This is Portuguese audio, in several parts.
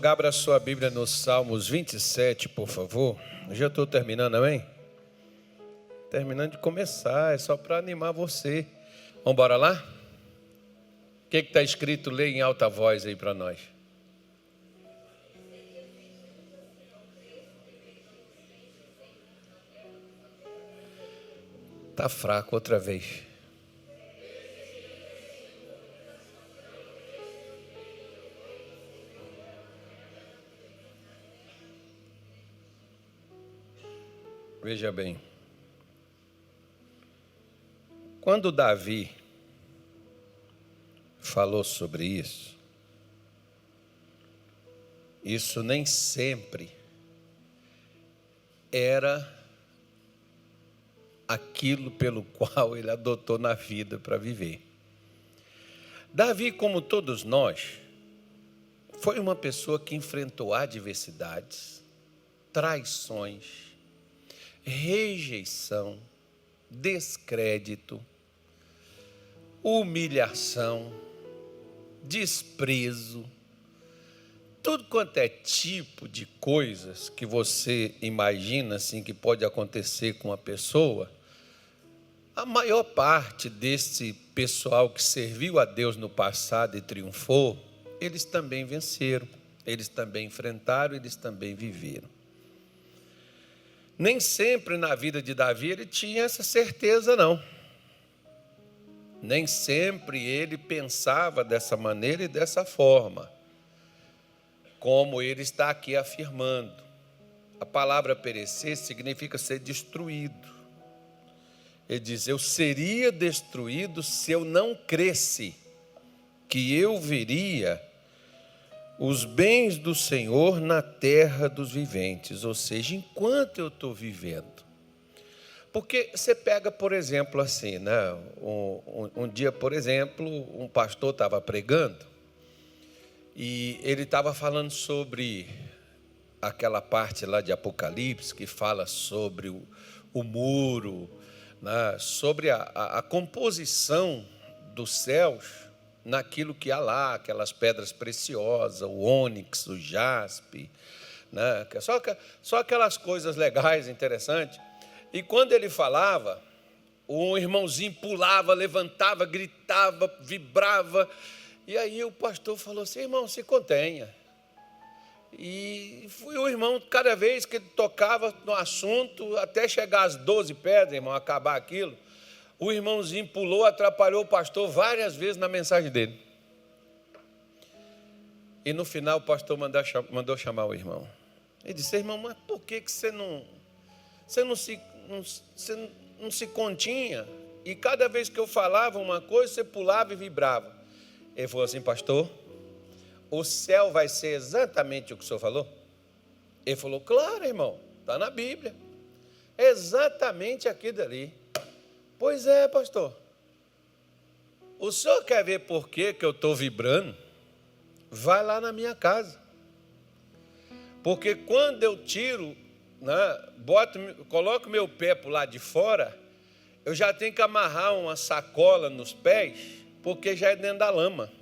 Abra sua Bíblia no Salmos 27, por favor. Já estou terminando, amém? Terminando de começar, é só para animar você. Vamos embora lá? O que está escrito? Lê em alta voz aí para nós. Está fraco outra vez. Veja bem. Quando Davi falou sobre isso nem sempre era aquilo pelo qual ele adotou na vida para viver. Davi, como todos nós, foi uma pessoa que enfrentou adversidades, traições, rejeição, descrédito, humilhação, desprezo, tudo quanto é tipo de coisas que você imagina assim que pode acontecer com uma pessoa. A maior parte desse pessoal que serviu a Deus no passado e triunfou, eles também venceram, eles também enfrentaram, eles também viveram. Nem sempre na vida de Davi ele tinha essa certeza, não. Nem sempre ele pensava dessa maneira e dessa forma, como ele está aqui afirmando. A palavra perecer significa ser destruído. Ele diz: eu seria destruído se eu não cresse que eu veria os bens do Senhor na terra dos viventes, ou seja, enquanto eu estou vivendo. Porque você pega, por exemplo, assim, né? Um dia, por exemplo, um pastor estava pregando e ele estava falando sobre aquela parte lá de Apocalipse que fala sobre o muro, né? Sobre a composição dos céus naquilo que há lá, aquelas pedras preciosas, o ônix, o jaspe, né? Só aquelas coisas legais, interessantes. E quando ele falava, um irmãozinho pulava, levantava, gritava, vibrava. E aí o pastor falou assim: irmão, se contenha. E o irmão, cada vez que ele tocava no assunto, até chegar às 12 pedras, irmão, acabar aquilo, o irmãozinho pulou, atrapalhou o pastor várias vezes na mensagem dele. E no final o pastor mandou chamar o irmão. Ele disse: irmão, mas por que você não se continha? E cada vez que eu falava uma coisa, você pulava e vibrava. Ele falou assim: pastor, o céu vai ser exatamente o que o senhor falou? Ele falou: claro, irmão, está na Bíblia. Exatamente aquilo ali. Pois é, pastor. O senhor quer ver por que eu estou vibrando? Vai lá na minha casa. Porque quando eu tiro, né, coloco meu pé para o lado de fora, eu já tenho que amarrar uma sacola nos pés, porque já é dentro da lama.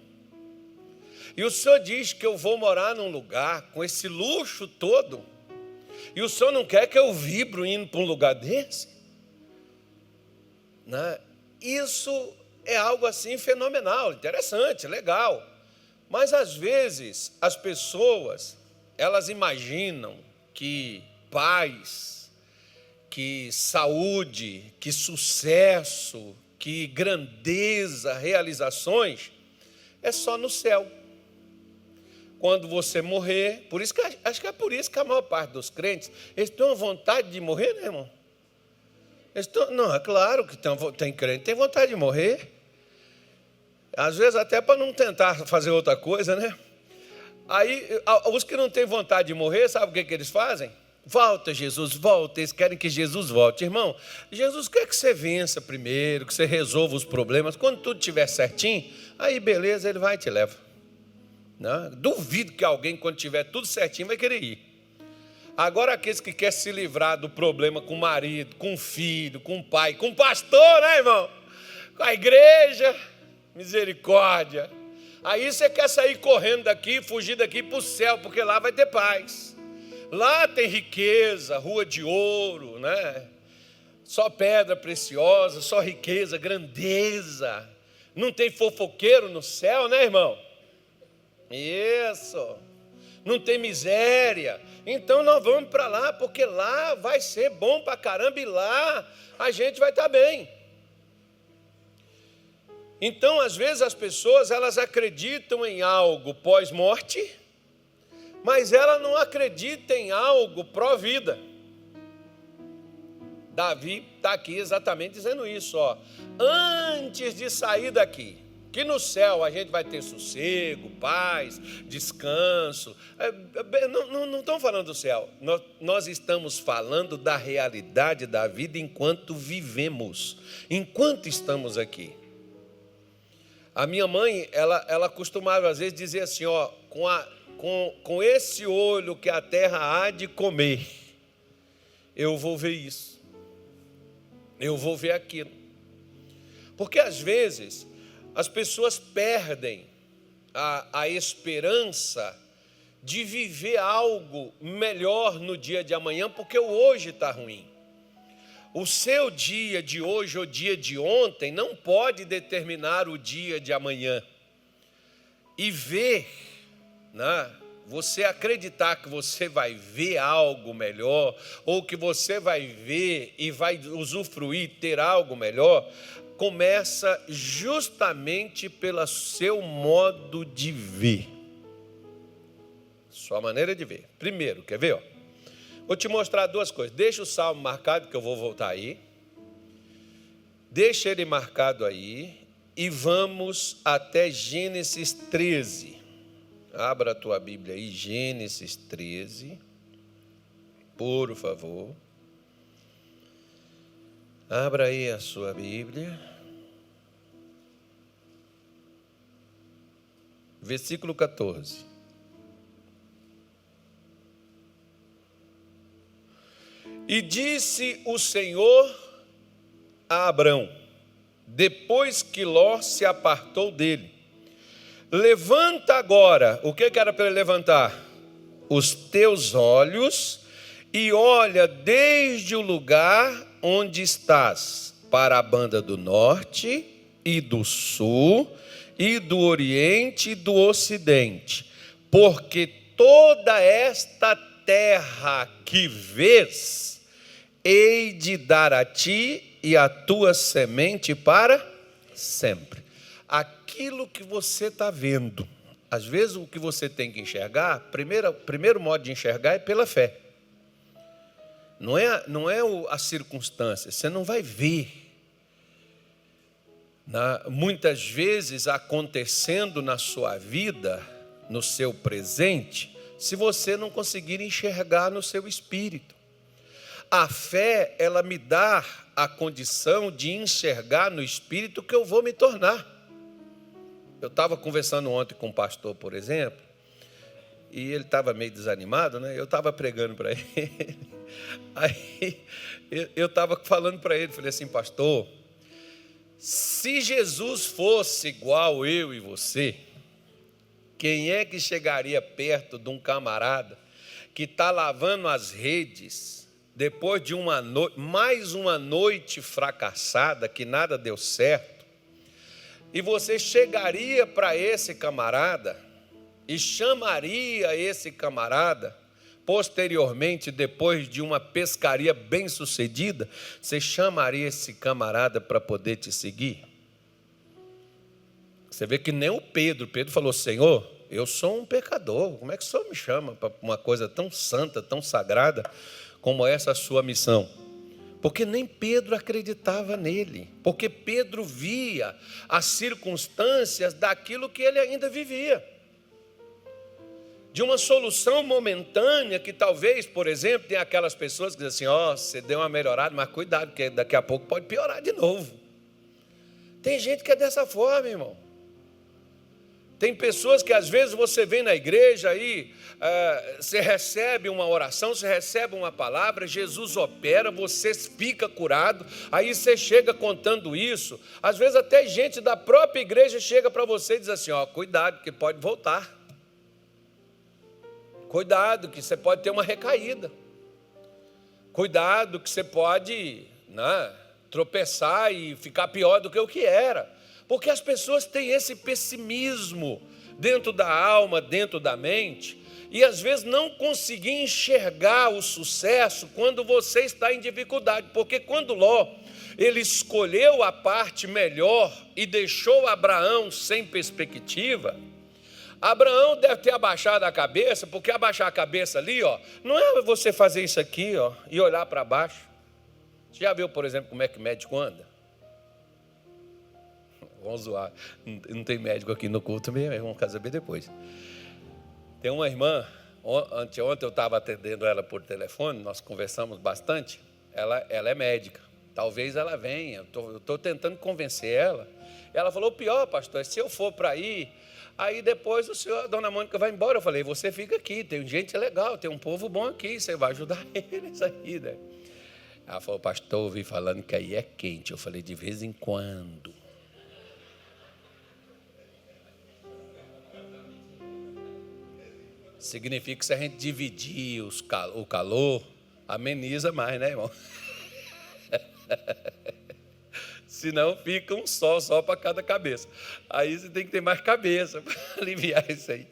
E o senhor diz que eu vou morar num lugar com esse luxo todo, e o senhor não quer que eu vibro indo para um lugar desse? Né? Isso é algo assim fenomenal, interessante, legal. Mas às vezes as pessoas, elas imaginam que paz, que saúde, que sucesso, que grandeza, realizações, é só no céu. Quando você morrer, por isso que acho que é por isso que a maior parte dos crentes, eles têm vontade de morrer, né, irmão? Não, é claro que tem crente que tem vontade de morrer. Às vezes até para não tentar fazer outra coisa, né? Aí, os que não têm vontade de morrer, sabe o que eles fazem? Volta, Jesus, volta. Eles querem que Jesus volte. Irmão, Jesus quer que você vença primeiro, que você resolva os problemas. Quando tudo estiver certinho, aí beleza, ele vai e te leva. Não? Duvido que alguém, quando tiver tudo certinho, vai querer ir. Agora, aqueles que querem se livrar do problema com o marido, com o filho, com o pai, com o pastor, né, irmão? Com a igreja, misericórdia. Aí você quer sair correndo daqui, fugir daqui para o céu, porque lá vai ter paz. Lá tem riqueza, rua de ouro, né? Só pedra preciosa, só riqueza, grandeza. Não tem fofoqueiro no céu, né, irmão? Isso. Não tem miséria. Então nós vamos para lá, porque lá vai ser bom para caramba e lá a gente vai estar bem. Então, às vezes as pessoas, elas acreditam em algo pós-morte, mas ela não acredita em algo pró-vida. Davi está aqui exatamente dizendo isso, ó. Antes de sair daqui, que no céu a gente vai ter sossego, paz, descanso. Não estamos falando do céu, nós estamos falando da realidade da vida enquanto vivemos, enquanto estamos aqui. A minha mãe, ela costumava às vezes dizer assim, ó, com esse olho que a terra há de comer, eu vou ver isso, eu vou ver aquilo. Porque às vezes as pessoas perdem a esperança de viver algo melhor no dia de amanhã, porque o hoje está ruim. O seu dia de hoje ou dia de ontem não pode determinar o dia de amanhã. E ver, né, você acreditar que você vai ver algo melhor, ou que você vai ver e vai usufruir, ter algo melhor, começa justamente pelo seu modo de ver. Sua maneira de ver. Primeiro, quer ver? Ó? Vou te mostrar duas coisas. Deixa o salmo marcado, que eu vou voltar aí. Deixa ele marcado aí. E vamos até Gênesis 13. Abra a tua Bíblia aí, Gênesis 13. Por favor. Abra aí a sua Bíblia. Versículo 14. E disse o Senhor a Abrão, depois que Ló se apartou dele: levanta agora. O que era para ele levantar? Os teus olhos e olha desde o lugar onde estás, para a banda do norte e do sul, e do oriente e do ocidente, porque toda esta terra que vês, hei de dar a ti e a tua semente para sempre. Aquilo que você está vendo, às vezes o que você tem que enxergar, primeiro modo de enxergar é pela fé. Não é a circunstância, você não vai ver. Muitas vezes acontecendo na sua vida, no seu presente, se você não conseguir enxergar no seu espírito. A fé, ela me dá a condição de enxergar no espírito que eu vou me tornar. Eu estava conversando ontem com um pastor, por exemplo, e ele estava meio desanimado, né? Eu estava pregando para ele. Aí eu estava falando para ele, falei assim: pastor, se Jesus fosse igual eu e você, quem é que chegaria perto de um camarada que está lavando as redes depois de mais uma noite fracassada, que nada deu certo, e você chegaria para esse camarada e chamaria esse camarada, posteriormente, depois de uma pescaria bem sucedida, você chamaria esse camarada para poder te seguir? Você vê que nem o Pedro falou: Senhor, eu sou um pecador, como é que o Senhor me chama para uma coisa tão santa, tão sagrada como essa sua missão? Porque nem Pedro acreditava nele, porque Pedro via as circunstâncias daquilo que ele ainda vivia, de uma solução momentânea que talvez, por exemplo, tem aquelas pessoas que dizem assim: ó, você deu uma melhorada, mas cuidado, porque daqui a pouco pode piorar de novo. Tem gente que é dessa forma, irmão. Tem pessoas que às vezes você vem na igreja aí, você recebe uma oração, você recebe uma palavra, Jesus opera, você fica curado, aí você chega contando isso. Às vezes até gente da própria igreja chega para você e diz assim, ó, cuidado, que pode voltar. Cuidado, que você pode ter uma recaída. Cuidado, que você pode, né, tropeçar e ficar pior do que o que era. Porque as pessoas têm esse pessimismo dentro da alma, dentro da mente, e às vezes não conseguir enxergar o sucesso quando você está em dificuldade. Porque quando Ló, ele escolheu a parte melhor e deixou Abraão sem perspectiva, Abraão deve ter abaixado a cabeça, porque abaixar a cabeça ali, ó, não é você fazer isso aqui, ó, e olhar para baixo. Você já viu, por exemplo, como é que médico anda? Vamos zoar, não tem médico aqui no culto mesmo, vamos saber depois. Tem uma irmã, anteontem eu estava atendendo ela por telefone, nós conversamos bastante, ela é médica, talvez ela venha, eu estou tentando convencer ela. Ela falou, o pior, pastor, é se eu for para aí depois a dona Mônica vai embora. Eu falei, você fica aqui, tem gente legal, tem um povo bom aqui, você vai ajudar eles aí, né? Ela falou, pastor, ouvi falando que aí é quente. Eu falei, de vez em quando. Significa que se a gente dividir o calor, ameniza mais, né, irmão? Senão fica um sol só para cada cabeça. Aí você tem que ter mais cabeça para aliviar isso aí.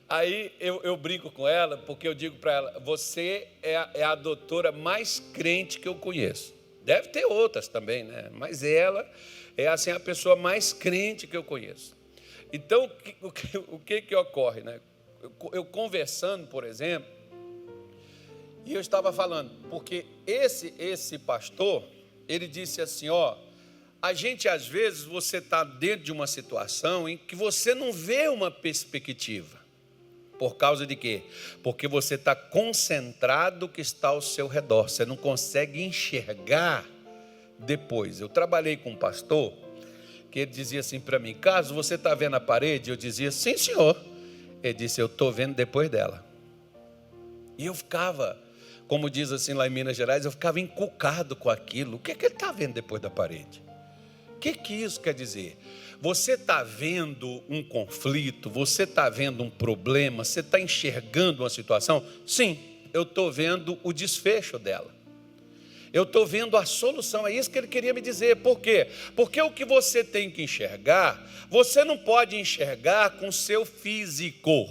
Aí eu brinco com ela, porque eu digo para ela, você é a doutora mais crente que eu conheço. Deve ter outras também, né? Mas ela é assim a pessoa mais crente que eu conheço. Então, o que ocorre, né? Eu conversando, por exemplo, e eu estava falando, porque esse pastor, ele disse assim, ó, a gente às vezes, você está dentro de uma situação em que você não vê uma perspectiva. Por causa de quê? Porque você está concentrado no que está ao seu redor, você não consegue enxergar depois. Eu trabalhei com um pastor, que ele dizia assim para mim, caso você está vendo a parede, eu dizia, sim senhor. Ele disse, eu estou vendo depois dela. E eu ficava, como diz assim lá em Minas Gerais, eu ficava encucado com aquilo. O que ele está vendo depois da parede? O que isso quer dizer? Você está vendo um conflito, você está vendo um problema, você está enxergando uma situação? Sim, eu estou vendo o desfecho dela. Eu estou vendo a solução, é isso que ele queria me dizer. Por quê? Porque o que você tem que enxergar, você não pode enxergar com o seu físico,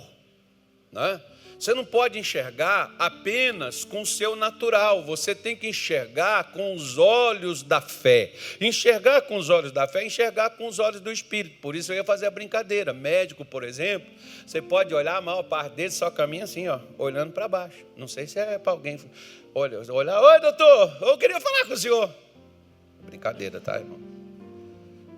né? Você não pode enxergar apenas com o seu natural, você tem que enxergar com os olhos da fé. Enxergar com os olhos da fé é enxergar com os olhos do Espírito. Por isso eu ia fazer a brincadeira. Médico, por exemplo, você pode olhar, a maior parte deles só caminha assim, ó, olhando para baixo. Não sei se é para alguém olhar, oi doutor, eu queria falar com o senhor. Brincadeira, tá, irmão?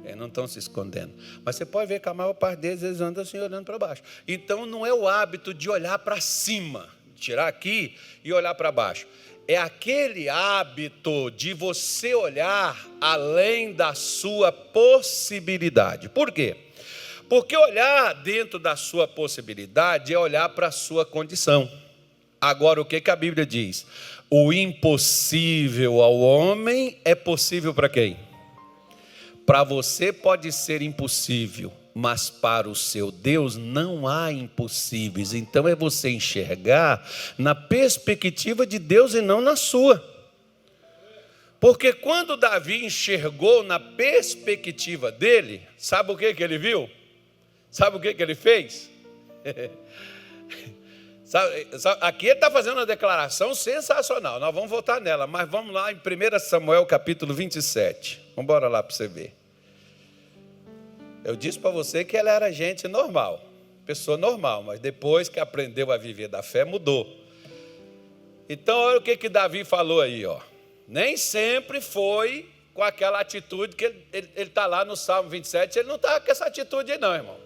Eles não estão se escondendo. Mas você pode ver que a maior parte deles, eles andam assim, olhando para baixo. Então, não é o hábito de olhar para cima, tirar aqui e olhar para baixo. É aquele hábito de você olhar além da sua possibilidade. Por quê? Porque olhar dentro da sua possibilidade é olhar para a sua condição. Agora, o que a Bíblia diz? O impossível ao homem é possível para quem? Para você pode ser impossível, mas para o seu Deus não há impossíveis. Então é você enxergar na perspectiva de Deus e não na sua. Porque quando Davi enxergou na perspectiva dele, sabe o que ele viu? Sabe o que ele fez? Aqui ele está fazendo uma declaração sensacional, nós vamos voltar nela, mas vamos lá em 1 Samuel capítulo 27. Vamos embora lá para você ver. Eu disse para você que ela era gente normal, pessoa normal, mas depois que aprendeu a viver da fé, mudou. Então, olha o que Davi falou aí, ó. Nem sempre foi com aquela atitude que ele está lá no Salmo 27, ele não está com essa atitude aí não, irmão.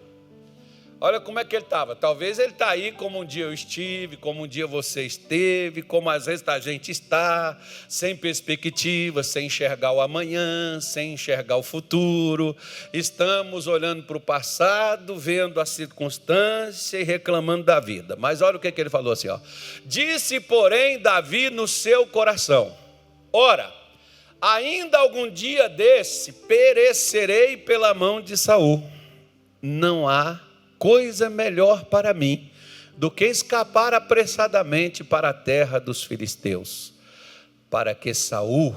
Olha como é que ele estava. Talvez ele está aí como um dia eu estive, como um dia você esteve, como às vezes a gente está, sem perspectiva, sem enxergar o amanhã, sem enxergar o futuro. Estamos olhando para o passado, vendo a circunstância e reclamando da vida. Mas olha o que ele falou assim, ó. Disse, porém, Davi no seu coração: ora, ainda algum dia desse perecerei pela mão de Saul. Não há coisa melhor para mim do que escapar apressadamente para a terra dos filisteus, para que Saul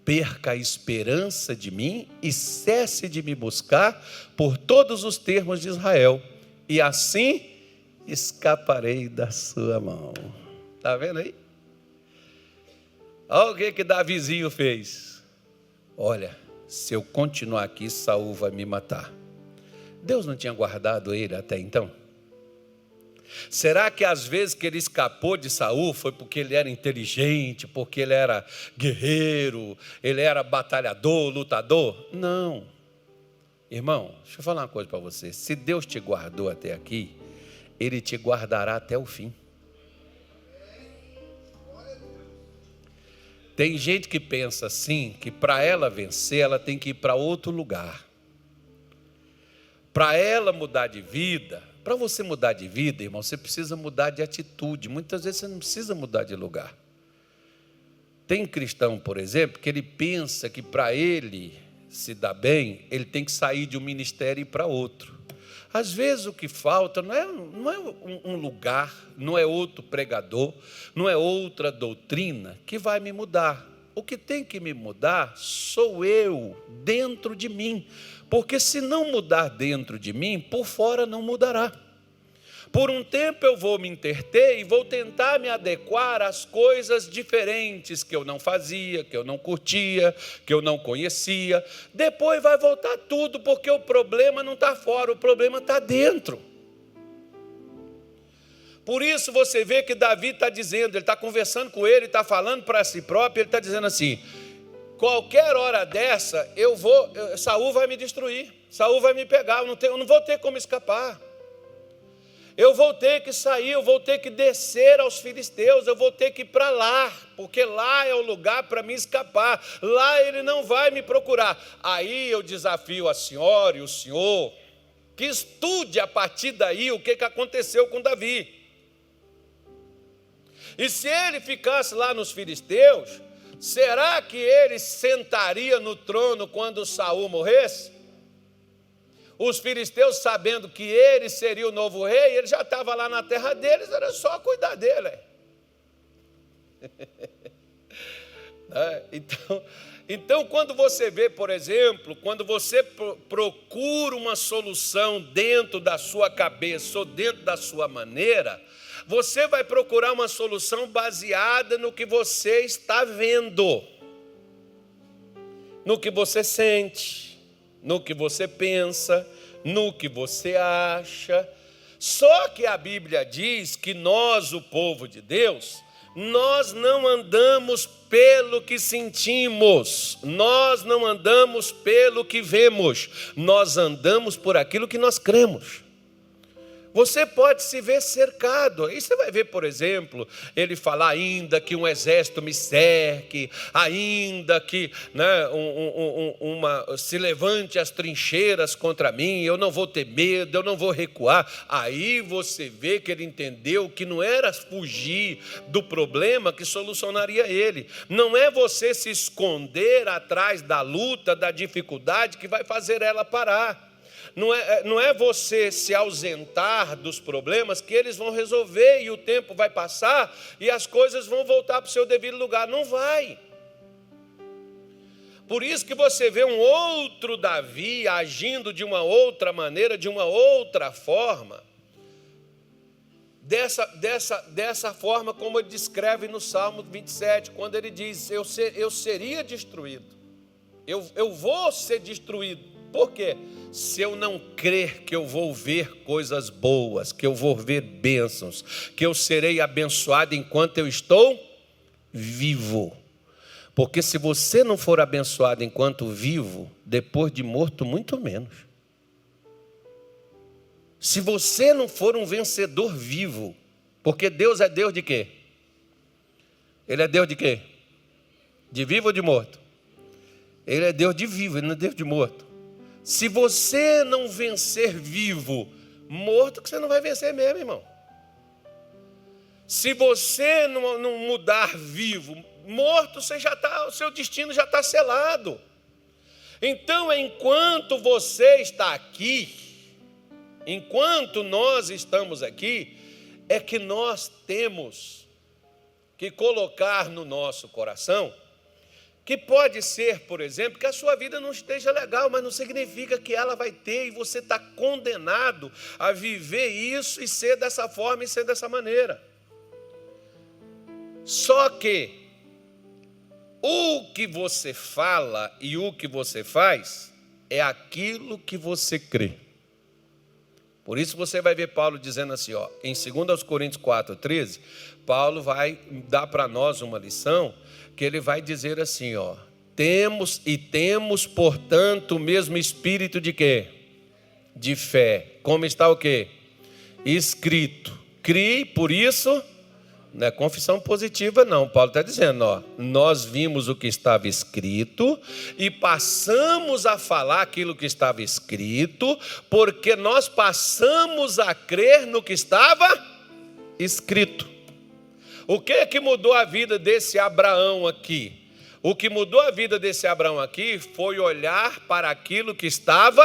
perca a esperança de mim e cesse de me buscar por todos os termos de Israel, e assim escaparei da sua mão. Está vendo aí? Olha o que Davizinho fez. Olha, se eu continuar aqui, Saul vai me matar. Deus não tinha guardado ele até então? Será que às vezes que ele escapou de Saul foi porque ele era inteligente, porque ele era guerreiro, ele era batalhador, lutador? Não. Irmão, deixa eu falar uma coisa para você. Se Deus te guardou até aqui, Ele te guardará até o fim. Tem gente que pensa assim, que para ela vencer, ela tem que ir para outro lugar. Para ela mudar de vida, para você mudar de vida, irmão, você precisa mudar de atitude. Muitas vezes você não precisa mudar de lugar. Tem cristão, por exemplo, que ele pensa que para ele se dar bem, ele tem que sair de um ministério e ir para outro. Às vezes o que falta não é um lugar, não é outro pregador, não é outra doutrina que vai me mudar. O que tem que me mudar sou eu, dentro de mim. Porque se não mudar dentro de mim, por fora não mudará. Por um tempo eu vou me interter e vou tentar me adequar às coisas diferentes que eu não fazia, que eu não curtia, que eu não conhecia. Depois vai voltar tudo, porque o problema não está fora, o problema está dentro. Por isso você vê que Davi está dizendo, ele está conversando com ele, está falando para si próprio, ele está dizendo assim: qualquer hora dessa, Saul vai me destruir, Saul vai me pegar, eu não vou ter como escapar. Eu vou ter que sair, eu vou ter que descer aos filisteus, eu vou ter que ir para lá, porque lá é o lugar para me escapar, lá ele não vai me procurar. Aí eu desafio a senhora e o senhor, que estude a partir daí o que aconteceu com Davi. E se ele ficasse lá nos filisteus, será que ele sentaria no trono quando Saul morresse? Os filisteus, sabendo que ele seria o novo rei, ele já estava lá na terra deles, era só cuidar dele. Então, quando você vê, por exemplo, quando você procura uma solução dentro da sua cabeça ou dentro da sua maneira, você vai procurar uma solução baseada no que você está vendo, no que você sente, no que você pensa, no que você acha. Só que a Bíblia diz que nós, o povo de Deus, nós não andamos pelo que sentimos, nós não andamos pelo que vemos, nós andamos por aquilo que nós cremos. Você pode se ver cercado. Aí você vai ver, por exemplo, ele falar: ainda que um exército me cerque, ainda que se levante as trincheiras contra mim, eu não vou ter medo, eu não vou recuar. Aí você vê que ele entendeu que não era fugir do problema que solucionaria ele. Não é você se esconder atrás da luta, da dificuldade que vai fazer ela parar. Não é você se ausentar dos problemas que eles vão resolver e o tempo vai passar e as coisas vão voltar para o seu devido lugar. Não vai. Por isso que você vê um outro Davi agindo de uma outra maneira, de uma outra forma, dessa forma como ele descreve no Salmo 27, quando ele diz: eu seria destruído, eu vou ser destruído. Por quê? Se eu não crer que eu vou ver coisas boas, que eu vou ver bênçãos, que eu serei abençoado enquanto eu estou vivo. Porque se você não for abençoado enquanto vivo, depois de morto, muito menos. Se você não for um vencedor vivo, porque Deus é Deus de quê? Ele é Deus de quê? De vivo ou de morto? Ele é Deus de vivo, ele não é Deus de morto. Se você não vencer vivo, morto que você não vai vencer mesmo, irmão. Se você não mudar vivo, morto, você já tá, o seu destino já está selado. Então, enquanto você está aqui, enquanto nós estamos aqui, é que nós temos que colocar no nosso coração que pode ser, por exemplo, que a sua vida não esteja legal, mas não significa que ela vai ter, e você está condenado a viver isso e ser dessa forma e ser dessa maneira. Só que o que você fala e o que você faz é aquilo que você crê. Por isso você vai ver Paulo dizendo assim, ó, em 2 Coríntios 4:13, Paulo vai dar para nós uma lição que ele vai dizer assim, ó, temos, portanto, o mesmo espírito de quê? De fé. Como está o quê? Escrito. Crie, por isso, não é confissão positiva não, Paulo está dizendo, ó, nós vimos o que estava escrito e passamos a falar aquilo que estava escrito, porque nós passamos a crer no que estava escrito. O que é que mudou a vida desse Abraão aqui? O que mudou a vida desse Abraão aqui foi olhar para aquilo que estava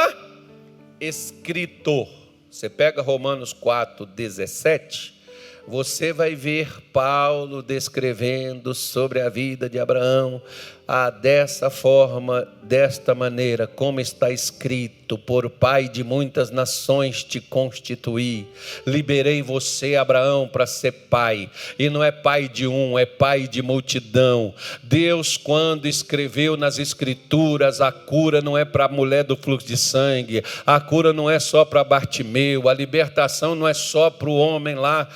escrito. Você pega Romanos 4:17, você vai ver Paulo descrevendo sobre a vida de Abraão, dessa forma, desta maneira, como está escrito, por pai de muitas nações te constituí, liberei você, Abraão, para ser pai, e não é pai de um, é pai de multidão. Deus, quando escreveu nas escrituras, a cura não é para a mulher do fluxo de sangue, a cura não é só para Bartimeu, a libertação não é só para o homem lá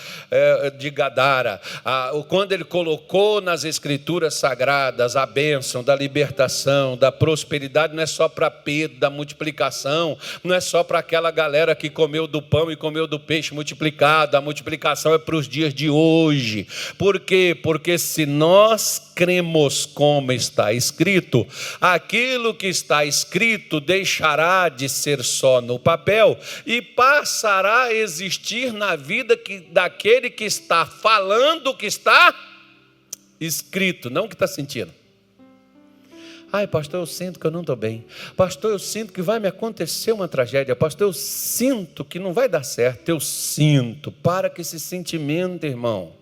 de Gadara. Quando ele colocou nas escrituras sagradas a bênção da libertação, da prosperidade, não é só para Pedro, da multiplicação, não é só para aquela galera que comeu do pão e comeu do peixe multiplicado, a multiplicação é para os dias de hoje. Por quê? Porque se nós cremos como está escrito, aquilo que está escrito deixará de ser só no papel e passará a existir na vida daquele que está falando o que está escrito, não o que está sentindo. Ai, pastor, eu sinto que eu não estou bem. Pastor, eu sinto que vai me acontecer uma tragédia. Pastor, eu sinto que não vai dar certo. Eu sinto. Para com esse sentimento, irmão.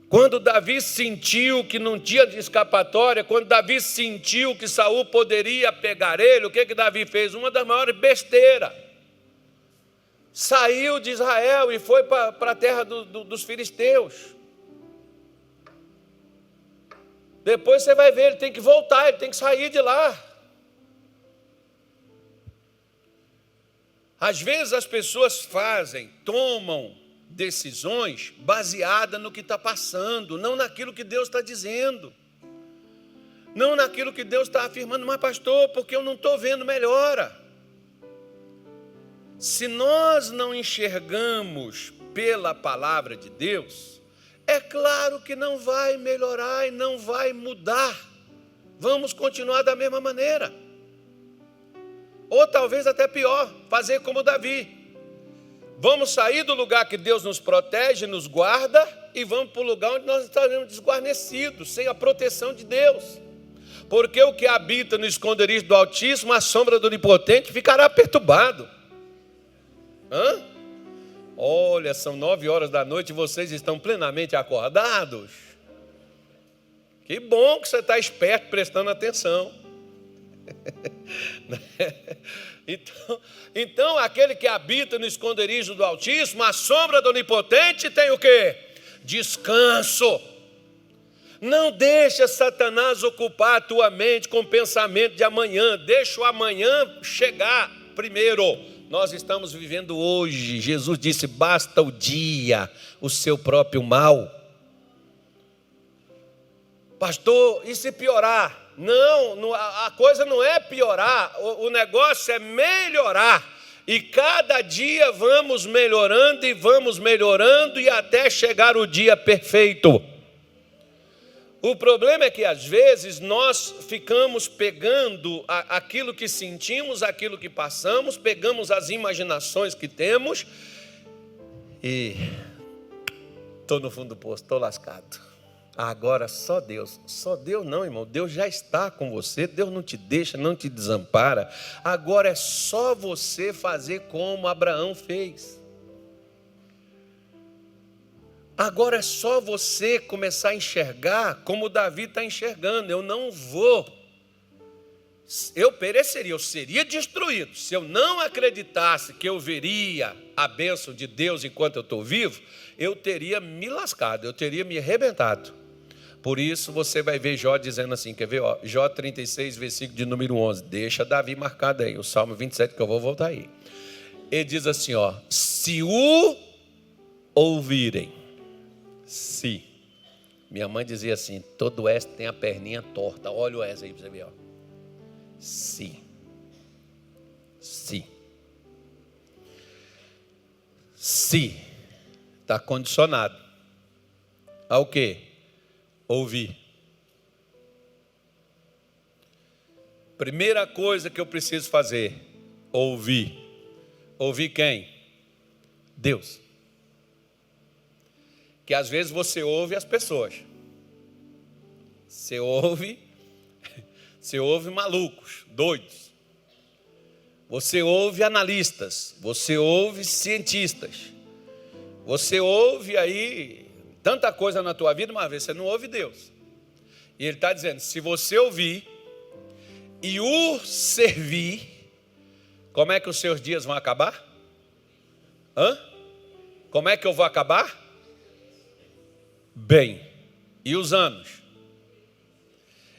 Quando Davi sentiu que não tinha escapatória, quando Davi sentiu que Saul poderia pegar ele, o que Davi fez? Uma das maiores besteiras. Saiu de Israel e foi para a terra dos filisteus. Depois você vai ver, ele tem que voltar, ele tem que sair de lá. Às vezes as pessoas tomam decisões baseadas no que está passando, não naquilo que Deus está dizendo, não naquilo que Deus está afirmando. Mas pastor, porque eu não estou vendo melhora. Se nós não enxergamos pela palavra de Deus, é claro que não vai melhorar e não vai mudar. Vamos continuar da mesma maneira. Ou talvez até pior, fazer como Davi. Vamos sair do lugar que Deus nos protege, nos guarda, e vamos para o lugar onde nós estaremos desguarnecidos, sem a proteção de Deus. Porque o que habita no esconderijo do Altíssimo, a sombra do Onipotente, ficará perturbado. Olha, são 9 horas da noite e vocês estão plenamente acordados. Que bom que você está esperto, prestando atenção. Então, aquele que habita no esconderijo do Altíssimo, a sombra do Onipotente, tem o quê? Descanso. Não deixa Satanás ocupar a tua mente com o pensamento de amanhã. Deixa o amanhã chegar primeiro. Nós estamos vivendo hoje. Jesus disse, basta o dia, o seu próprio mal. Pastor, e se piorar? Não, a coisa não é piorar, o negócio é melhorar. e cada dia vamos melhorando e até chegar o dia perfeito. O problema é que às vezes nós ficamos pegando aquilo que sentimos, aquilo que passamos, pegamos as imaginações que temos e estou no fundo do poço, estou lascado. Agora só Deus não, irmão, Deus já está com você, Deus não te deixa, não te desampara. Agora é só você fazer como Abraão fez. Agora é só você começar a enxergar como Davi está enxergando. Eu pereceria, eu seria destruído. Se eu não acreditasse que eu veria a bênção de Deus enquanto eu estou vivo, eu teria me lascado, eu teria me arrebentado. Por isso você vai ver Jó dizendo assim, quer ver? Jó 36, versículo de número 11. Deixa Davi marcado aí, o Salmo 27, que eu vou voltar aí. Ele diz assim, se o ouvirem. Se. Minha mãe dizia assim, todo S tem a perninha torta. Olha o S aí para você ver. Se. Está condicionado ao quê? Ouvir. Primeira coisa que eu preciso fazer, ouvir. Ouvir quem? Deus. Que às vezes você ouve as pessoas. Você ouve malucos, doidos. Você ouve analistas, você ouve cientistas. Você ouve aí tanta coisa na tua vida, mas às vezes você não ouve Deus. E Ele está dizendo, se você ouvir e o servir, como é que os seus dias vão acabar? Como é que eu vou acabar? Bem. E os anos?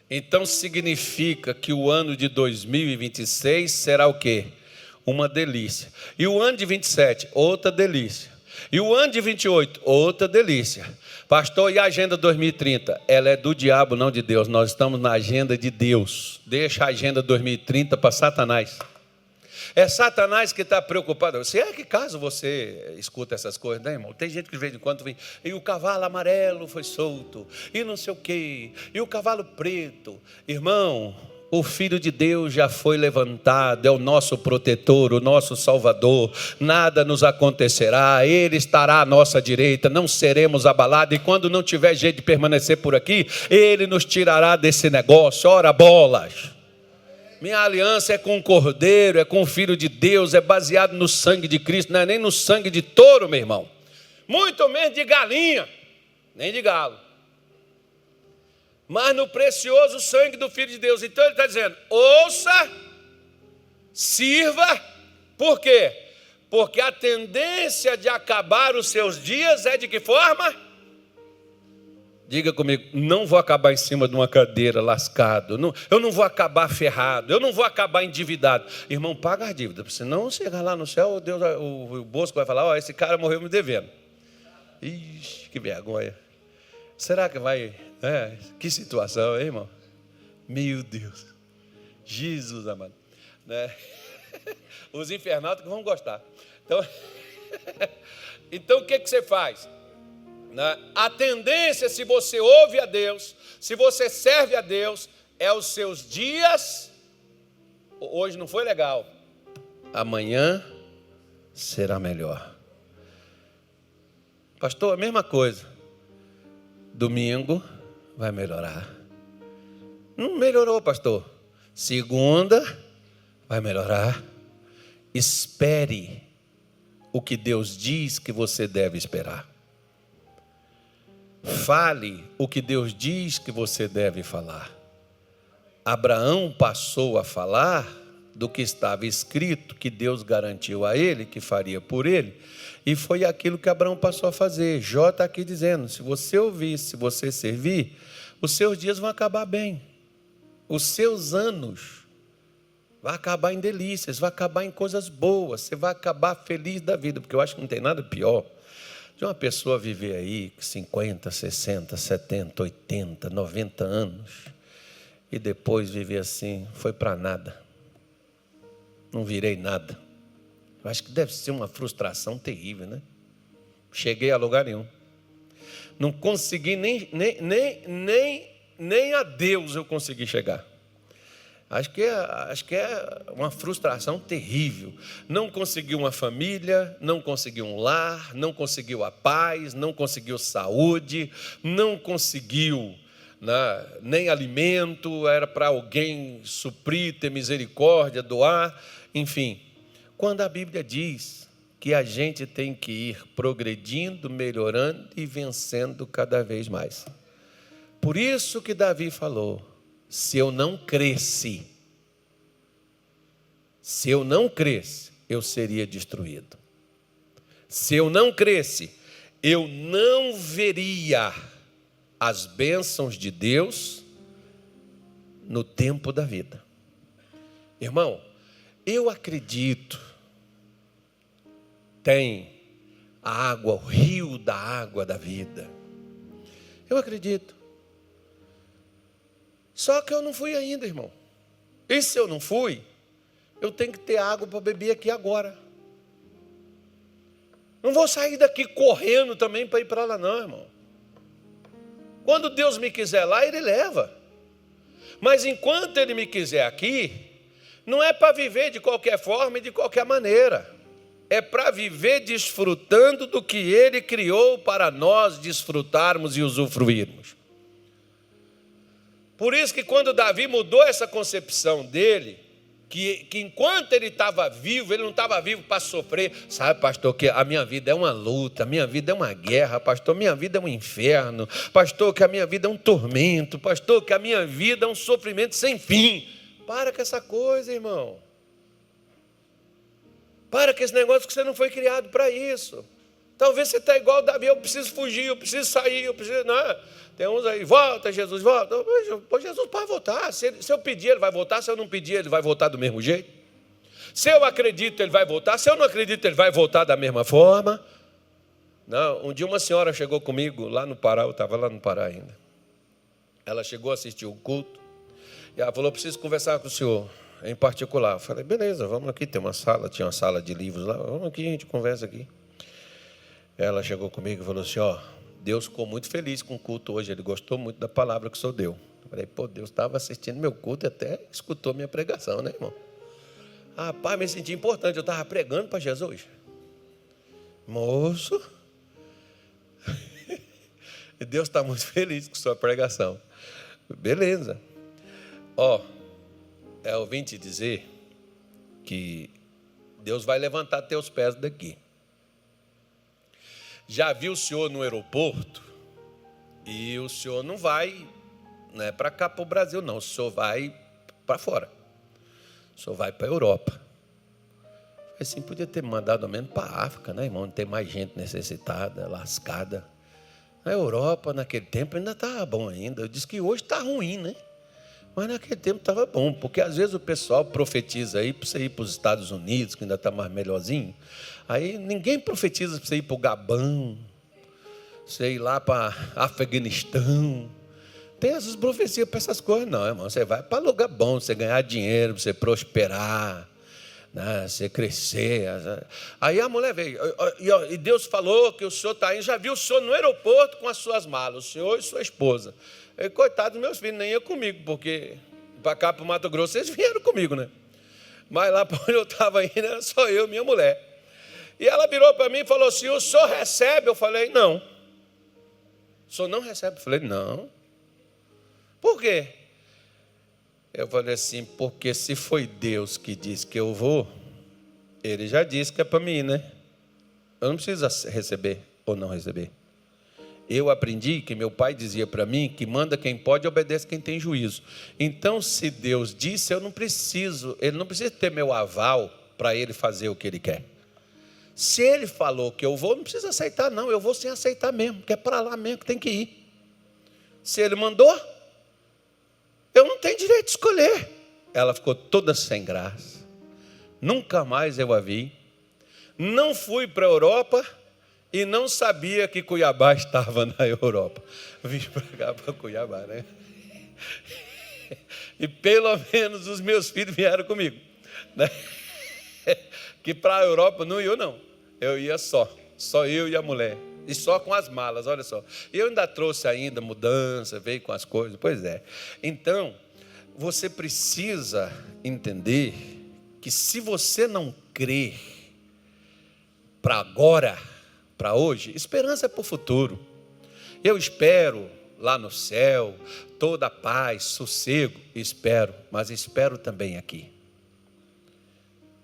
Então significa que o ano de 2026 será o quê? Uma delícia. E o ano de 27, outra delícia. E o ano de 28, outra delícia. Pastor, e a agenda 2030? Ela é do diabo, não de Deus. Nós estamos na agenda de Deus. Deixa a agenda 2030 para Satanás. É Satanás que está preocupado. Se é que caso você escuta essas coisas, né, irmão? Tem gente que de vez em quando vem, e o cavalo amarelo foi solto, e não sei o quê, e o cavalo preto. Irmão, o Filho de Deus já foi levantado, é o nosso protetor, o nosso Salvador. Nada nos acontecerá, Ele estará à nossa direita, não seremos abalados. E quando não tiver jeito de permanecer por aqui, Ele nos tirará desse negócio. Ora bolas! Minha aliança é com o Cordeiro, é com o Filho de Deus, é baseado no sangue de Cristo, não é nem no sangue de touro, meu irmão. Muito menos de galinha, nem de galo. Mas no precioso sangue do Filho de Deus. Então ele está dizendo, ouça, sirva, por quê? Porque a tendência de acabar os seus dias é de que forma? Diga comigo, não vou acabar em cima de uma cadeira lascado, eu não vou acabar ferrado, eu não vou acabar endividado. Irmão, paga as dívidas, senão chegar lá no céu, Deus, o Bosco vai falar, esse cara morreu me devendo. Ixi, que vergonha. Será que vai... que situação, hein, irmão? Meu Deus. Jesus amado. Né? Os infernautas vão gostar. Então o que você faz? A tendência, se você ouve a Deus, se você serve a Deus, é os seus dias. Hoje não foi legal, amanhã será melhor. Pastor, a mesma coisa. Domingo vai melhorar. Não melhorou, pastor. Segunda vai melhorar. Espere o que Deus diz que você deve esperar. Fale o que Deus diz que você deve falar. Abraão passou a falar do que estava escrito, que Deus garantiu a ele, que faria por ele, e foi aquilo que Abraão passou a fazer. Jó está aqui dizendo, se você ouvir, se você servir, os seus dias vão acabar bem. Os seus anos vão acabar em delícias, vão acabar em coisas boas, você vai acabar feliz da vida, porque eu acho que não tem nada pior de uma pessoa viver aí 50, 60, 70, 80, 90 anos e depois viver assim, foi para nada, não virei nada. Eu acho que deve ser uma frustração terrível, né? Cheguei a lugar nenhum. Não consegui nem a Deus eu consegui chegar. Acho que é uma frustração terrível. Não conseguiu uma família, não conseguiu um lar, não conseguiu a paz, não conseguiu saúde, não conseguiu, né, nem alimento, era para alguém suprir, ter misericórdia, doar, enfim. Quando a Bíblia diz que a gente tem que ir progredindo, melhorando e vencendo cada vez mais. Por isso que Davi falou: se eu não cresce, eu seria destruído. Se eu não cresce, eu não veria as bênçãos de Deus no tempo da vida. Irmão, eu acredito, tem a água, o rio da água da vida. Eu acredito. Só que eu não fui ainda, irmão. E se eu não fui, eu tenho que ter água para beber aqui agora. Não vou sair daqui correndo também para ir para lá não, irmão. Quando Deus me quiser lá, Ele leva. Mas enquanto Ele me quiser aqui, não é para viver de qualquer forma e de qualquer maneira. É para viver desfrutando do que Ele criou para nós desfrutarmos e usufruirmos. Por isso que quando Davi mudou essa concepção dele, que enquanto ele estava vivo, ele não estava vivo para sofrer. Sabe, pastor, que a minha vida é uma luta, a minha vida é uma guerra, pastor, minha vida é um inferno, pastor, que a minha vida é um tormento, pastor, que a minha vida é um sofrimento sem fim. Para com essa coisa, irmão. Para com esse negócio que você não foi criado para isso. Talvez você está igual Davi, eu preciso fugir, eu preciso sair, eu preciso... Não, tem uns aí, volta Jesus, volta. Jesus pode voltar, se eu pedir ele vai voltar, se eu não pedir ele vai voltar do mesmo jeito. Se eu acredito ele vai voltar, se eu não acredito ele vai voltar da mesma forma. Não, um dia uma senhora chegou comigo lá no Pará, eu estava lá no Pará ainda. Ela chegou a assistir o culto e ela falou, preciso conversar com o senhor em particular. Eu falei, beleza, vamos aqui, tem uma sala, tinha uma sala de livros lá, vamos aqui, a gente conversa aqui. Ela chegou comigo e falou assim, Deus ficou muito feliz com o culto hoje, Ele gostou muito da palavra que o senhor deu. Eu falei, Deus estava assistindo meu culto e até escutou minha pregação, né, irmão? Rapaz, me senti importante, eu estava pregando para Jesus. Moço, Deus está muito feliz com sua pregação. Beleza. Eu vim te dizer que Deus vai levantar teus pés daqui. Já vi o senhor no aeroporto e o senhor não vai, não é para cá, para o Brasil, não. O senhor vai para fora. O senhor vai para a Europa. Assim, podia ter mandado ao menos para a África, né, irmão? Não tem mais gente necessitada, lascada. Na Europa, naquele tempo, ainda estava bom ainda. Eu disse que hoje está ruim, né? Mas naquele tempo estava bom, porque às vezes o pessoal profetiza aí para você ir para os Estados Unidos, que ainda está mais melhorzinho. Aí ninguém profetiza para você ir para o Gabão, você ir lá para Afeganistão. Tem essas profecias para essas coisas, não, irmão. Você vai para lugar bom, você ganhar dinheiro, você prosperar, né? Você crescer. Aí a mulher veio, e Deus falou que o senhor está indo, já viu o senhor no aeroporto com as suas malas, o senhor e sua esposa. Eu, coitado dos meus filhos, nem ia comigo, porque para cá, para o Mato Grosso, eles vieram comigo, né? Mas lá para onde eu estava indo, era só eu e minha mulher. E ela virou para mim e falou assim, o senhor recebe? Eu falei, não. O senhor não recebe? Eu falei, não. Por quê? Eu falei assim, porque se foi Deus que disse que eu vou, Ele já disse que é para mim, né? Eu não preciso receber ou não receber. Eu aprendi que meu pai dizia para mim que manda quem pode e obedece quem tem juízo. Então, se Deus disse, eu não preciso, Ele não precisa ter meu aval para Ele fazer o que Ele quer. Se Ele falou que eu vou, não precisa aceitar não, eu vou sem aceitar mesmo, porque é para lá mesmo que tem que ir. Se Ele mandou, eu não tenho direito de escolher. Ela ficou toda sem graça. Nunca mais eu a vi. Não fui para a Europa e não sabia que Cuiabá estava na Europa. Vim para cá, para Cuiabá, né? E pelo menos os meus filhos vieram comigo, né? que para a Europa não ia, não. Eu ia só eu e a mulher. E só com as malas, olha só. E eu ainda trouxe ainda mudança, veio com as coisas, pois é. Então, você precisa entender que se você não crer para agora, para hoje, esperança é para o futuro. Eu espero lá no céu, toda a paz, sossego, espero, mas espero também aqui.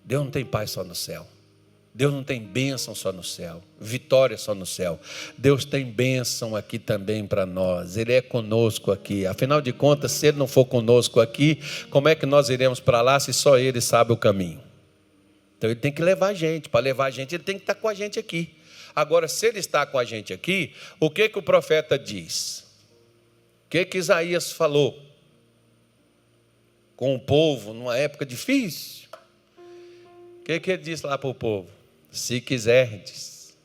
Deus não tem paz só no céu. Deus não tem bênção só no céu, vitória só no céu. Deus tem bênção aqui também para nós. Ele é conosco aqui. Afinal de contas, se Ele não for conosco aqui, como é que nós iremos para lá se só Ele sabe o caminho? Então Ele tem que levar a gente. Para levar a gente, Ele tem que estar com a gente aqui. Agora, se Ele está com a gente aqui, o que o profeta diz? O que Isaías falou com o povo numa época difícil? O que ele disse lá para o povo? Se quiserdes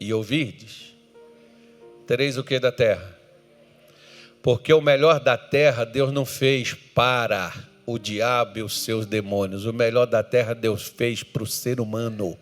e ouvirdes, tereis o que da terra? Porque o melhor da terra Deus não fez para o diabo e os seus demônios. O melhor da terra Deus fez para o ser humano.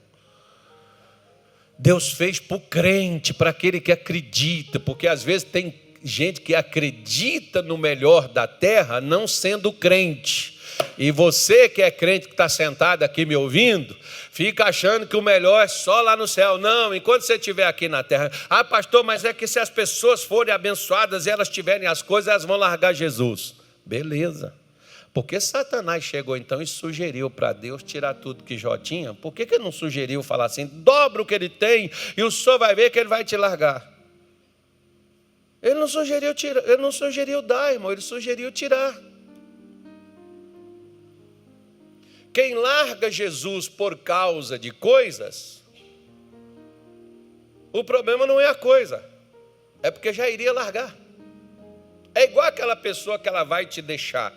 Deus fez para o crente, para aquele que acredita, porque às vezes tem gente que acredita no melhor da terra não sendo crente. E você que é crente, que está sentado aqui me ouvindo, fica achando que o melhor é só lá no céu. Não, enquanto você estiver aqui na terra. Ah, pastor, mas é que se as pessoas forem abençoadas e elas tiverem as coisas, elas vão largar Jesus. Beleza. Porque Satanás chegou então e sugeriu para Deus tirar tudo que Jó tinha. Por que ele não sugeriu falar assim, dobra o que ele tem e o senhor vai ver que ele vai te largar? Ele não sugeriu dar, irmão, ele sugeriu tirar. Quem larga Jesus por causa de coisas, o problema não é a coisa, é porque já iria largar. É igual aquela pessoa que ela vai te deixar,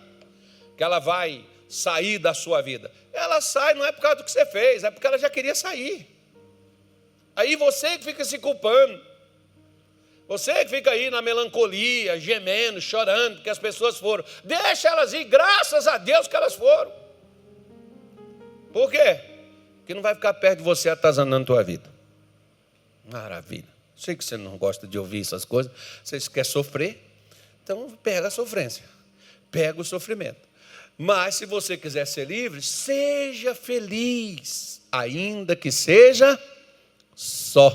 que ela vai sair da sua vida. Ela sai não é por causa do que você fez, é porque ela já queria sair. Aí você que fica se culpando, você que fica aí na melancolia, gemendo, chorando, porque as pessoas foram. Deixa elas ir, graças a Deus que elas foram. Por quê? Porque não vai ficar perto de você atazanando a tua vida. Maravilha. Sei que você não gosta de ouvir essas coisas. Você quer sofrer, então pega a sofrência. Pega o sofrimento. Mas se você quiser ser livre, seja feliz, ainda que seja só.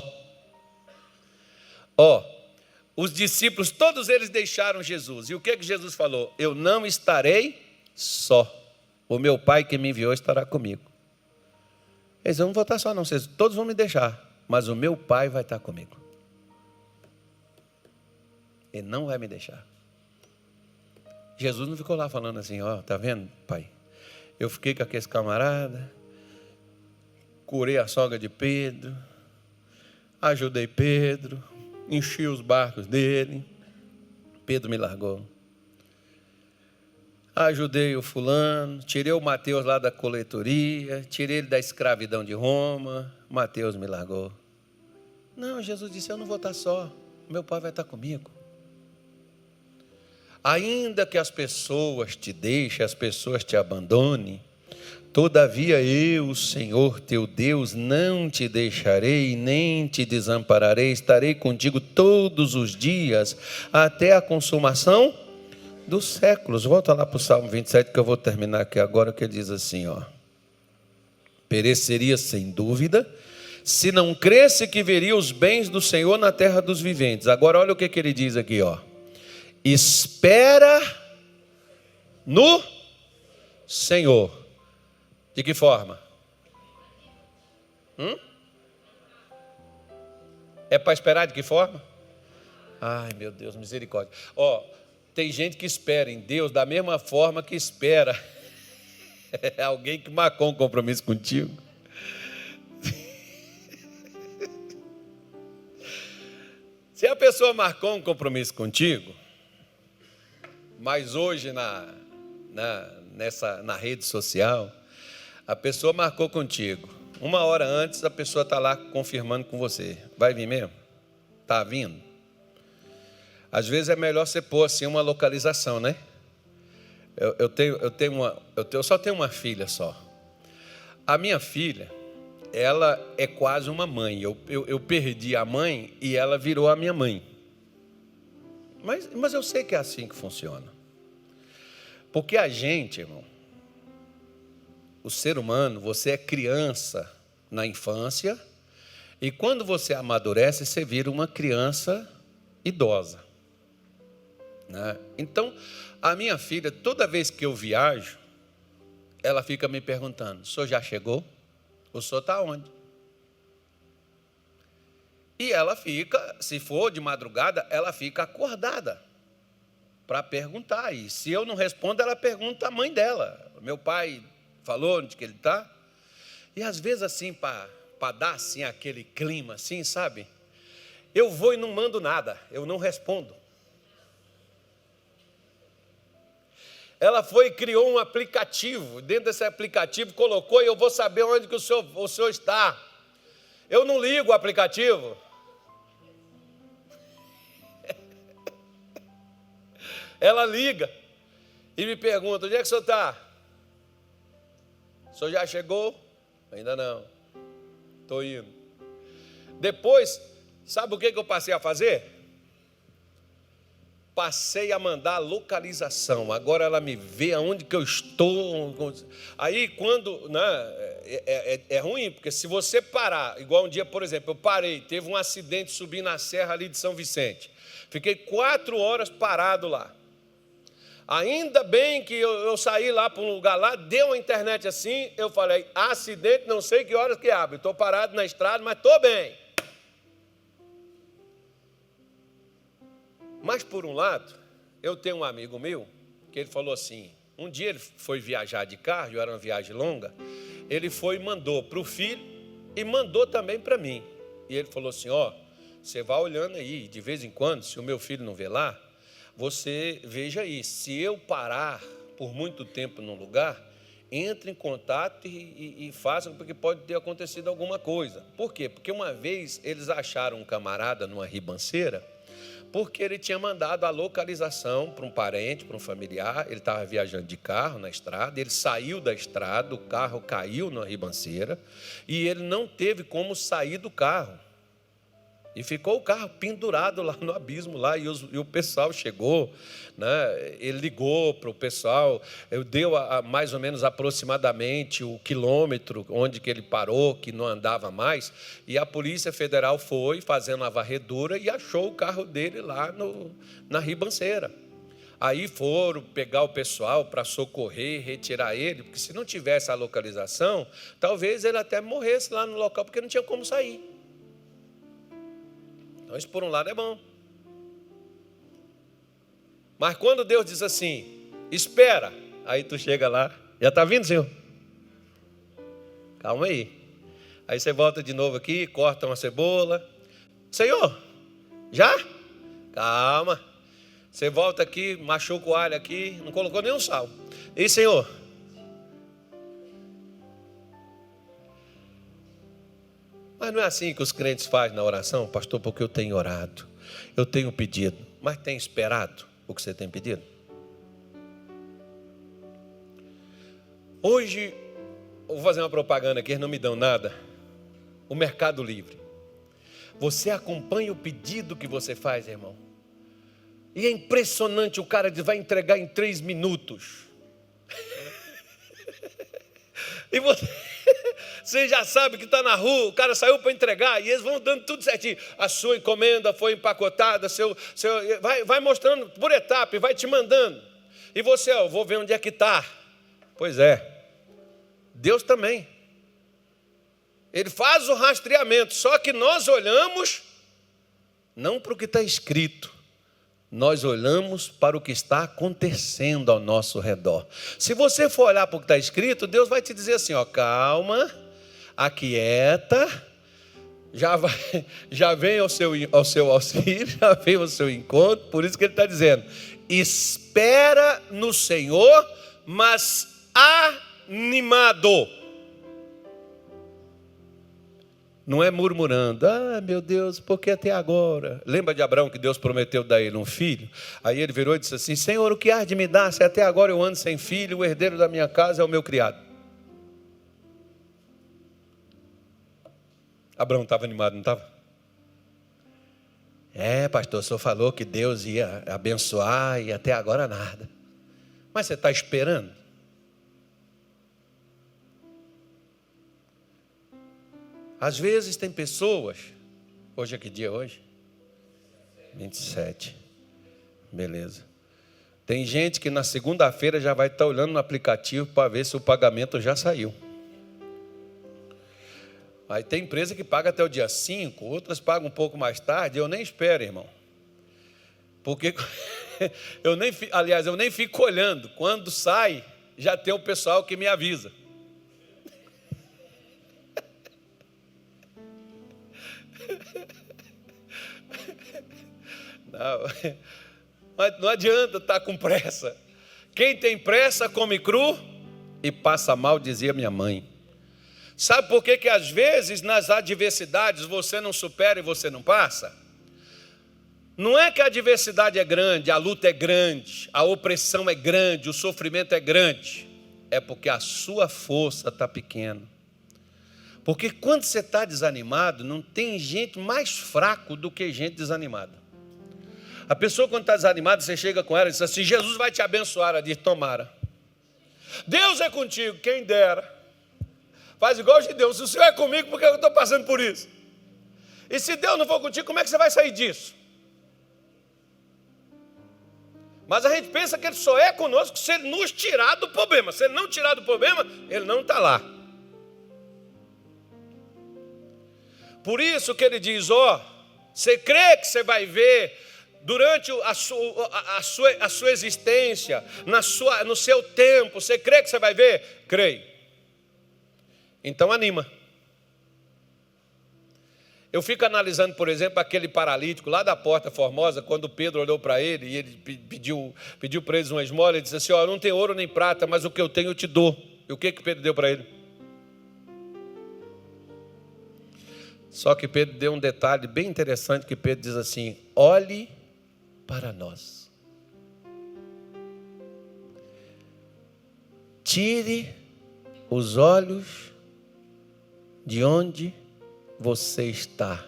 Os discípulos, todos eles deixaram Jesus. E o que Jesus falou? Eu não estarei só. O meu Pai que me enviou estará comigo. Eles não vão estar só não, vocês todos vão me deixar, mas o meu Pai vai estar comigo. Ele não vai me deixar. Jesus não ficou lá falando assim, tá vendo, Pai? Eu fiquei com aqueles camaradas, curei a sogra de Pedro, ajudei Pedro, enchi os barcos dele, Pedro me largou. Ajudei o fulano, tirei o Mateus lá da coletoria, tirei ele da escravidão de Roma, Mateus me largou. Não, Jesus disse, eu não vou estar só, meu Pai vai estar comigo. Ainda que as pessoas te deixem, as pessoas te abandonem, todavia eu, o Senhor teu Deus, não te deixarei, nem te desampararei, estarei contigo todos os dias, até a consumação dos séculos. Volta lá para o Salmo 27, que eu vou terminar aqui agora, que ele diz assim, pereceria sem dúvida, se não cresce que veria os bens do Senhor na terra dos viventes. Agora olha o que ele diz aqui, espera no Senhor. De que forma? É para esperar de que forma? Ai, meu Deus, misericórdia. Tem gente que espera em Deus da mesma forma que espera alguém que marcou um compromisso contigo. Se a pessoa marcou um compromisso contigo, mas hoje na rede social, a pessoa marcou contigo. 1 hora antes, a pessoa está lá confirmando com você. Vai vir mesmo? Está vindo? Às vezes é melhor você pôr assim uma localização, né? Eu só tenho uma filha só. A minha filha, ela é quase uma mãe. Eu perdi a mãe e ela virou a minha mãe. Mas eu sei que é assim que funciona. Porque a gente, irmão, o ser humano, você é criança na infância, e quando você amadurece, você vira uma criança idosa, né? Então, a minha filha, toda vez que eu viajo, ela fica me perguntando: o senhor já chegou? O senhor está onde? E ela fica, se for de madrugada, ela fica acordada para perguntar. E se eu não respondo, ela pergunta à mãe dela: meu pai falou onde que ele está? E às vezes assim, para dar assim, aquele clima assim, sabe? Eu vou e não mando nada, eu não respondo. Ela foi e criou um aplicativo, dentro desse aplicativo colocou: e eu vou saber onde que o senhor está. Eu não ligo o aplicativo. Ela liga e me pergunta: onde é que o senhor está? O senhor já chegou? Ainda não. Estou indo. Depois, sabe o que eu passei a fazer? Passei a mandar a localização. Agora ela me vê aonde que eu estou. Aí quando, né, é ruim, porque se você parar, igual um dia, por exemplo, eu parei, teve um acidente subindo a serra ali de São Vicente. Fiquei 4 horas parado lá. Ainda bem que eu saí lá para um lugar lá, deu a internet assim, eu falei: acidente, não sei que horas que abre. Estou parado na estrada, mas estou bem. Mas, por um lado, eu tenho um amigo meu, que ele falou assim, um dia ele foi viajar de carro, era uma viagem longa, ele foi e mandou para o filho e mandou também para mim. E ele falou assim: ó, você vai olhando aí, de vez em quando, se o meu filho não vê lá, você veja aí, se eu parar por muito tempo num lugar, entre em contato e façam, porque pode ter acontecido alguma coisa. Por quê? Porque uma vez eles acharam um camarada numa ribanceira, porque ele tinha mandado a localização para um parente, para um familiar. Ele estava viajando de carro na estrada, ele saiu da estrada, o carro caiu na ribanceira, e ele não teve como sair do carro. E ficou o carro pendurado lá no abismo, lá, e o pessoal chegou, né? Ele ligou para o pessoal, deu mais ou menos aproximadamente o quilômetro onde que ele parou, que não andava mais, e a Polícia Federal foi fazendo a varredura e achou o carro dele lá na ribanceira. Aí foram pegar o pessoal para socorrer, retirar ele, porque se não tivesse a localização, talvez ele até morresse lá no local, porque não tinha como sair. Então, isso por um lado é bom. Mas quando Deus diz assim: espera, aí tu chega lá, já está vindo, Senhor? Calma aí. Aí você volta de novo aqui, corta uma cebola. Senhor, já? Calma. Você volta aqui, machuca o alho aqui, não colocou nenhum sal. E Senhor? Mas não é assim que os crentes fazem na oração, pastor, porque eu tenho orado, eu tenho pedido, mas tem esperado o que você tem pedido? Hoje, eu vou fazer uma propaganda aqui, eles não me dão nada. O Mercado Livre. Você acompanha o pedido que você faz, irmão? E é impressionante, o cara diz: vai entregar em 3 minutos. E você já sabe que está na rua, o cara saiu para entregar, e eles vão dando tudo certinho. A sua encomenda foi empacotada, vai mostrando por etapa e vai te mandando. E você: eu vou ver onde é que está. Pois é, Deus também. Ele faz o rastreamento, só que nós olhamos não para o que está escrito, nós olhamos para o que está acontecendo ao nosso redor. Se você for olhar para o que está escrito, Deus vai te dizer assim: ó, calma, aquieta, já vem ao seu auxílio, já vem ao seu encontro. Por isso que ele está dizendo: espera no Senhor, mas animado. Não é murmurando: ah, meu Deus, por que até agora? Lembra de Abraão, que Deus prometeu dar a ele um filho? Aí ele virou e disse assim: Senhor, o que há de me dar, se até agora eu ando sem filho, o herdeiro da minha casa é o meu criado? Abraão estava animado, não estava? Pastor, o senhor falou que Deus ia abençoar e até agora nada. Mas você está esperando? Às vezes tem pessoas, hoje é que dia hoje? 27. Beleza. Tem gente que na segunda-feira já vai estar olhando no aplicativo para ver se o pagamento já saiu. Aí tem empresa que paga até o dia 5, outras pagam um pouco mais tarde. Eu nem espero, irmão. Porque eu nem fico olhando. Quando sai, já tem o pessoal que me avisa. Não, mas não adianta estar com pressa. Quem tem pressa come cru e passa mal, dizia minha mãe. Sabe por que às vezes nas adversidades você não supera e você não passa? Não é que a adversidade é grande, a luta é grande, a opressão é grande, o sofrimento é grande. É porque a sua força está pequena. Porque quando você está desanimado, não tem gente mais fraco do que gente desanimada. A pessoa quando está desanimada, você chega com ela e diz assim, Jesus vai te abençoar. Ela diz, tomara. Deus é contigo, quem dera. Faz igual de Deus, se o Senhor é comigo, por que eu estou passando por isso? E se Deus não for contigo, como é que você vai sair disso? Mas a gente pensa que Ele só é conosco se Ele nos tirar do problema. Se Ele não tirar do problema, Ele não está lá. Por isso que Ele diz, você crê que você vai ver durante a sua existência, no seu tempo, você crê que você vai ver? Creio. Então anima. Eu fico analisando, por exemplo, aquele paralítico lá da Porta Formosa, quando Pedro olhou para ele e ele pediu para eles uma esmola, ele disse assim, não tem ouro nem prata, mas o que eu tenho eu te dou. E o que Pedro deu para ele? Só que Pedro deu um detalhe bem interessante, que Pedro diz assim, olhe para nós. Tire os olhos de onde você está,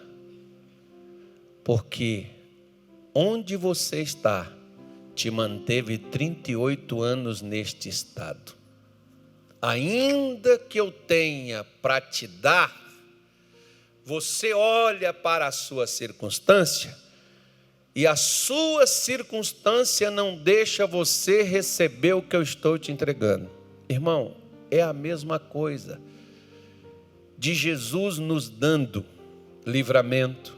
porque onde você está te manteve 38 anos neste estado. Ainda que eu tenha para te dar, você olha para a sua circunstância e a sua circunstância não deixa você receber o que eu estou te entregando. Irmão, é a mesma coisa de Jesus nos dando livramento,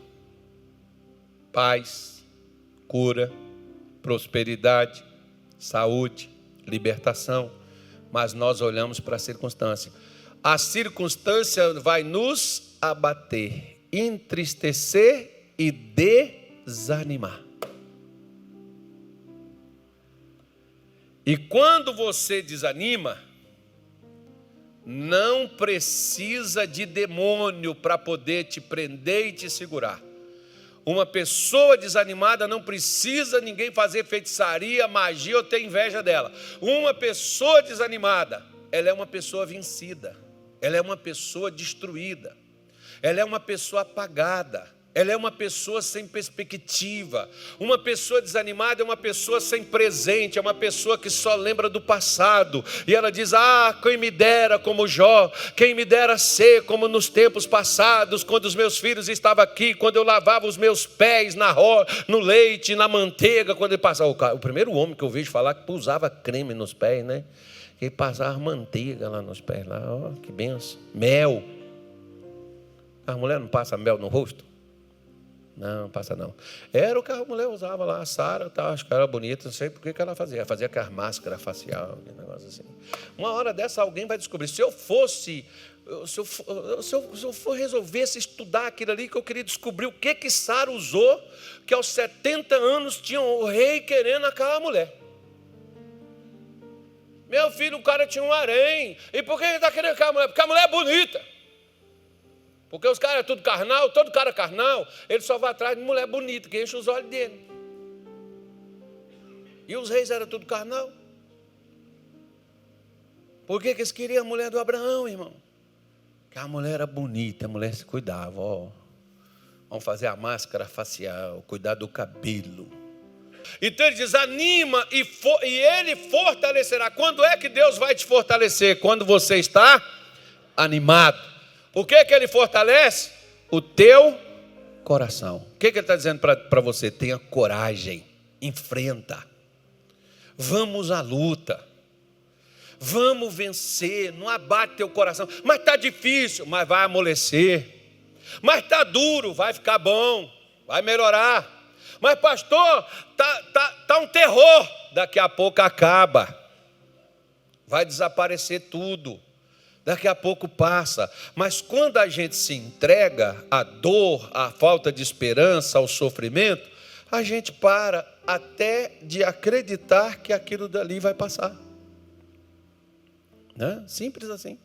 paz, cura, prosperidade, saúde, libertação, mas nós olhamos para a circunstância. A circunstância vai nos abater, entristecer e desanimar. E quando você desanima, não precisa de demônio para poder te prender e te segurar. Uma pessoa desanimada não precisa ninguém fazer feitiçaria, magia ou ter inveja dela. Uma pessoa desanimada, ela é uma pessoa vencida, ela é uma pessoa destruída, ela é uma pessoa apagada. Ela é uma pessoa sem perspectiva. Uma pessoa desanimada é uma pessoa sem presente, é uma pessoa que só lembra do passado. E ela diz, quem me dera como Jó, quem me dera ser como nos tempos passados, quando os meus filhos estavam aqui, quando eu lavava os meus pés no leite, na manteiga, quando ele passava. O primeiro homem que eu vejo falar que usava creme nos pés, né? Ele passava manteiga lá nos pés, lá, que benção. Mel. A mulher não passa mel no rosto? Não, passa não. Era o que a mulher usava lá, a Sara, acho que era bonita, não sei por que ela fazia. Fazia aquela máscara facial, um negócio assim. Uma hora dessa alguém vai descobrir. Se eu resolvesse estudar aquilo ali, que eu queria descobrir o que Sara usou, que aos 70 anos tinha o rei querendo aquela mulher. Meu filho, o cara tinha um harém. E por que ele está querendo aquela mulher? Porque a mulher é bonita. Porque os caras é tudo carnal, todo cara carnal, ele só vai atrás de mulher bonita, que enche os olhos dele. E os reis eram tudo carnal. Por que eles queriam a mulher do Abraão, irmão? Que a mulher era bonita, a mulher se cuidava, ó. Vamos fazer a máscara facial, cuidar do cabelo. Então ele diz, anima e ele fortalecerá. Quando é que Deus vai te fortalecer? Quando você está animado. O que ele fortalece? O teu coração. O que ele está dizendo para você? Tenha coragem, enfrenta. Vamos à luta. Vamos vencer, não abate teu coração. Mas está difícil, mas vai amolecer. Mas está duro, vai ficar bom, vai melhorar. Mas pastor, tá um terror, daqui a pouco acaba. Vai desaparecer tudo. Daqui a pouco passa. Mas quando a gente se entrega à dor, à falta de esperança, ao sofrimento, a gente para até de acreditar que aquilo dali vai passar. Né? Simples assim.